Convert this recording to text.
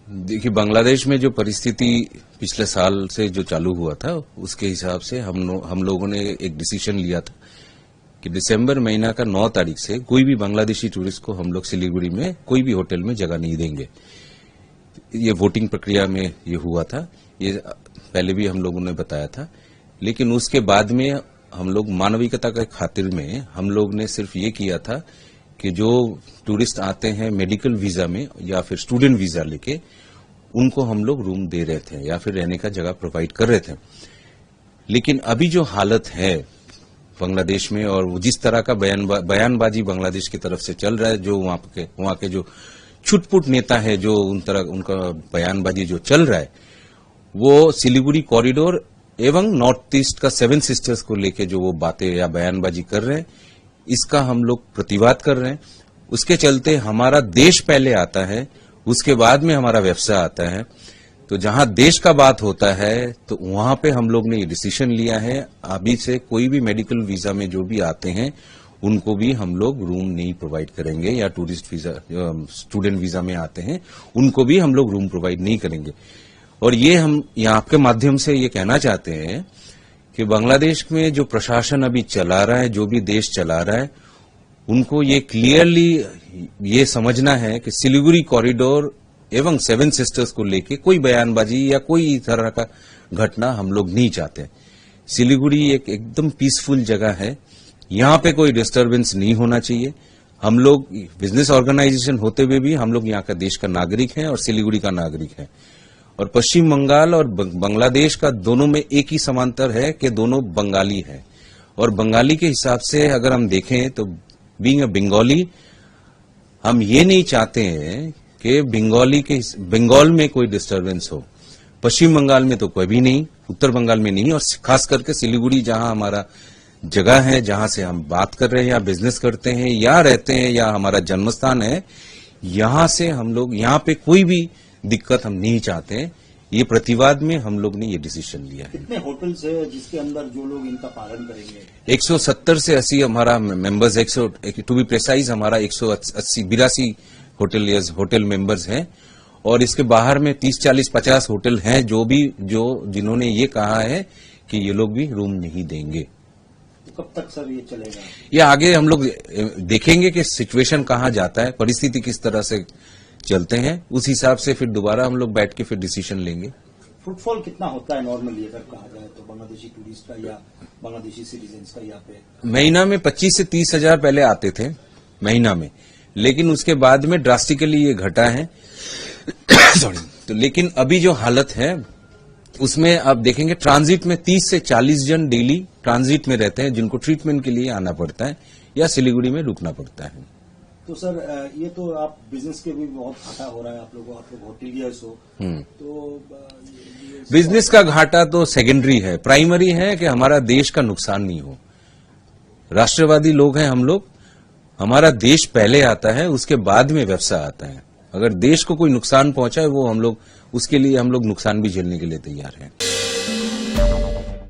देखिए, बांग्लादेश में जो परिस्थिति पिछले साल से जो चालू हुआ था, उसके हिसाब से हम लोगों ने एक डिसीजन लिया था कि दिसंबर महीना का 9 तारीख से कोई भी बांग्लादेशी टूरिस्ट को हम लोग सिलीगुड़ी में कोई भी होटल में जगह नहीं देंगे। ये वोटिंग प्रक्रिया में ये हुआ था, ये पहले भी हम लोगों ने बताया था। लेकिन उसके बाद में हम लोग मानविकता के खातिर में हम लोग ने सिर्फ ये किया था कि जो टूरिस्ट आते हैं मेडिकल वीजा में या फिर स्टूडेंट वीजा लेके, उनको हम लोग रूम दे रहे थे या फिर रहने का जगह प्रोवाइड कर रहे थे। लेकिन अभी जो हालत है बांग्लादेश में और जिस तरह का बयानबाजी बांग्लादेश की तरफ से चल रहा है, जो वहां के जो छुटपुट नेता है, जो उनका बयानबाजी जो चल रहा है, वो सिलीगुड़ी कॉरिडोर एवं नॉर्थ ईस्ट का 7 सिस्टर्स को लेके जो वो बातें या बयानबाजी कर रहे हैं, इसका हम लोग प्रतिवाद कर रहे हैं। उसके चलते हमारा देश पहले आता है, उसके बाद में हमारा व्यवसाय आता है। तो जहां देश का बात होता है तो वहां पे हम लोग ने ये डिसीजन लिया है, अभी से कोई भी मेडिकल वीजा में जो भी आते हैं उनको भी हम लोग रूम नहीं प्रोवाइड करेंगे, या टूरिस्ट वीजा स्टूडेंट वीजा में आते हैं उनको भी हम लोग रूम प्रोवाइड नहीं करेंगे। और ये हम यहाँ आपके माध्यम से ये कहना चाहते हैं कि बांग्लादेश में जो प्रशासन अभी चला रहा है, जो भी देश चला रहा है, उनको ये क्लियरली ये समझना है कि सिलीगुड़ी कॉरिडोर एवं 7 सिस्टर्स को लेके कोई बयानबाजी या कोई तरह का घटना हम लोग नहीं चाहते। सिलीगुड़ी एक एकदम पीसफुल जगह है, यहां पे कोई डिस्टरबेंस नहीं होना चाहिए। हम लोग बिजनेस ऑर्गेनाइजेशन होते हुए भी हम लोग यहाँ का देश का नागरिक हैं और सिलीगुड़ी का नागरिक है। और पश्चिम बंगाल और बांग्लादेश का दोनों में एक ही समांतर है कि दोनों बंगाली हैं। और बंगाली के हिसाब से अगर हम देखें तो बीइंग अ बंगाली, हम ये नहीं चाहते हैं कि बंगाल में कोई डिस्टरबेंस हो। पश्चिम बंगाल में तो कभी नहीं, उत्तर बंगाल में नहीं, और खास करके सिलीगुड़ी जहां हमारा जगह है, जहां से हम बात कर रहे हैं या बिजनेस करते हैं या रहते हैं या हमारा जन्मस्थान है, यहां से हम लोग यहाँ पे कोई भी दिक्कत हम नहीं चाहते हैं। ये प्रतिवाद में हम लोग ने ये डिसीजन लिया है। कितने होटल्स है जिसके अंदर जो लोग इनका पालन करेंगे? 170 से 80 हमारा मेंबर्स, टू बी प्रिसाइज हमारा 182 होटल मेंबर्स हैं। और इसके बाहर में 30, 40, 50 होटल हैं जिन्होंने ये कहा है कि ये लोग भी रूम नहीं देंगे। तो कब तक सर ये चलेगा? ये आगे हम लोग देखेंगे कि सिचुएशन कहाँ जाता है, परिस्थिति किस तरह से चलते हैं, उस हिसाब से फिर दोबारा हम लोग बैठ के फिर डिसीजन लेंगे। फुटफॉल कितना होता है नॉर्मली अगर कहा जाए तो बांग्लादेशी टूरिस्ट का या बांग्लादेशी सिटीजन्स का यहाँ पे? महीना में 25 से 30 हजार पहले आते थे महीना में, लेकिन उसके बाद में ड्रास्टिकली ये घटा है। सॉरी। तो लेकिन अभी जो हालत है उसमें आप देखेंगे ट्रांजिट में 30 से 40 जन डेली ट्रांजिट में रहते हैं, जिनको ट्रीटमेंट के लिए आना पड़ता है या सिलीगुड़ी में रुकना पड़ता है। तो सर ये तो आप बिजनेस के भी बहुत घाटा हो रहा है आप लोग होटेलियर्स हो, तो बिजनेस का घाटा तो सेकेंडरी है, प्राइमरी है कि हमारा देश का नुकसान नहीं हो। राष्ट्रवादी लोग हैं हम लोग, हमारा देश पहले आता है, उसके बाद में व्यवसाय आता है। अगर देश को कोई नुकसान पहुंचा है वो हम लोग उसके लिए हम लोग नुकसान भी झेलने के लिए तैयार हैं।